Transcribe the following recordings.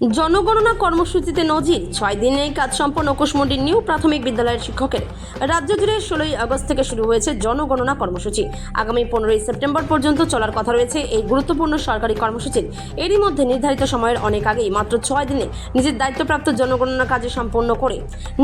জনগণনা কর্মসূচিতে নজির 6 দিনে কাজ সম্পন্ন কুশমন্ডির নিউ প্রাথমিক বিদ্যালয়ের শিক্ষকের। রাজ্য জুড়ে 16ই আগস্ট থেকে শুরু হয়েছে জনগণনা কর্মসূচি। আগামী 15ই সেপ্টেম্বর পর্যন্ত চলার কথা রয়েছে এই গুরুত্বপূর্ণ সরকারি কর্মসূচির। এরই মধ্যে নির্ধারিত সময়ের অনেক আগেই মাত্র 6 দিনে নিজের দায়িত্বপ্রাপ্ত জনগণনা কাজে সম্পন্ন করে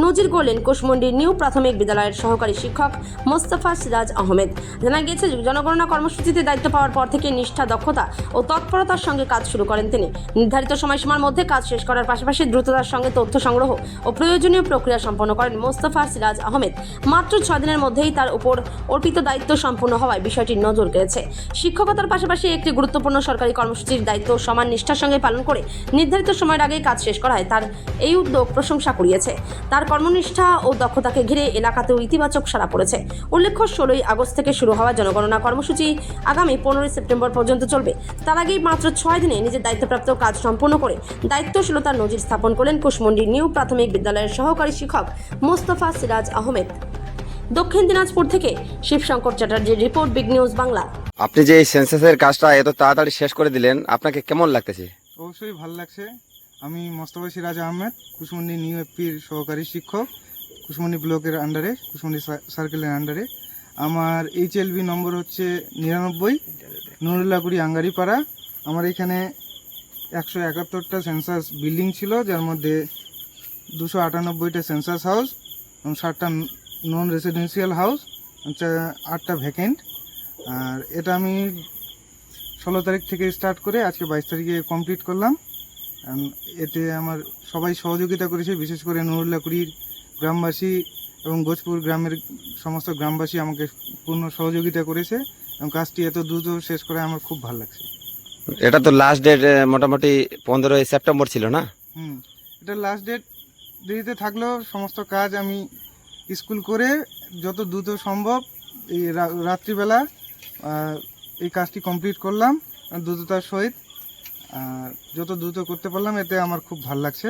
নজির গড়লেন কুশমন্ডির নিউ প্রাথমিক বিদ্যালয়ের সহকারী শিক্ষক মোস্তফা সিরাজ আহমেদ। জানা গিয়েছে, জনগণনা কর্মসূচিতে দায়িত্ব পাওয়ার পর থেকে নিষ্ঠা, দক্ষতা ও তৎপরতার সঙ্গে কাজ শুরু করেন তিনি। নির্ধারিত সময়সীমার মধ্যে কাজ শেষ করার পাশাপাশি দ্রুততার সঙ্গে তথ্য সংগ্রহ ও প্রয়োজনীয় প্রক্রিয়া সম্পন্ন করেন মোস্তফা সিরাজ আহমেদ। মাত্র 6 দিনের মধ্যেই তার উপর অর্পিত দায়িত্ব সম্পূর্ণ হওয়ায় বিষয়টি নজর কেড়েছে। শিক্ষকতার পাশাপাশি একটি গুরুত্বপূর্ণ সরকারি কর্মসূচির দায়িত্ব সমান নিষ্ঠার সঙ্গে পালন করে নির্ধারিত সময়ের আগেই কাজ শেষ করায় তার এই উদ্যোগ প্রশংসা কুড়িয়েছে। তার কর্মনিষ্ঠা ও দক্ষতাকে ঘিরে এলাকাতেও ইতিবাচক সাড়া পড়েছে। উল্লেখ্য, 16ই আগস্ট থেকে শুরু হওয়া জনগণনা কর্মসূচি আগামী 15ই সেপ্টেম্বর পর্যন্ত চলবে। তার আগেই মাত্র 6 দিনে নিজের দায়িত্বপ্রাপ্ত কাজ সম্পন্ন করে দায়িত্বশীলতার নজির স্থাপন করলেন কুশমন্ডির নিউ প্রাথমিক বিদ্যালয়ের সহকারী শিক্ষক মোস্তফা সিরাজ আহমেদ। দক্ষিণ দিনাজপুর থেকে শিবশঙ্কর চ্যাটার্জির রিপোর্ট, বিগ নিউজ বাংলা। আপনি যে এই সেন্সাসের কাজটা এত তাড়াতাড়ি শেষ করে দিলেন, আপনাকে কেমন লাগতেছে? অবশ্যই ভালো লাগছে। আমি মোস্তফা সিরাজ আহমেদ, কুশমন্ডি নিউ এপির সহকারী শিক্ষক, কুশমন্ডি ব্লকের আন্ডারে, কুশমন্ডি সার্কেলের আন্ডারে। আমার HLB নম্বর হচ্ছে 99, নুরুল্লাহগুড়ি আঙ্গারিপাড়া। আমার এখানে 171টা সেন্সাস বিল্ডিং ছিল, যার মধ্যে 298টা সেন্সাস হাউস এবং 7টা নন রেসিডেন্সিয়াল হাউস, 8টা ভ্যাকেন্ট। আর এটা আমি 16 তারিখ থেকে স্টার্ট করে আজকে 22 তারিখে কমপ্লিট করলাম। এতে আমার সবাই সহযোগিতা করেছে, বিশেষ করে নুরুল্লাহগুড়ির গ্রামবাসী এবং গোজপুর গ্রামের সমস্ত গ্রামবাসী আমাকে পূর্ণ সহযোগিতা করেছে এবং কাজটি এত দ্রুত শেষ করে আমার খুব ভালো লাগছে। এটা তো লাস্ট ডেট মোটামুটি 15ই সেপ্টেম্বর ছিল না? এটা লাস্ট ডেট দেরিতে থাকলেও সমস্ত কাজ আমি স্কুল করে যত দ্রুত সম্ভব এই রাত্রিবেলা এই কাজটি কমপ্লিট করলাম দ্রুততার সহিত। আর যত দ্রুত করতে পারলাম, এতে আমার খুব ভালো লাগছে।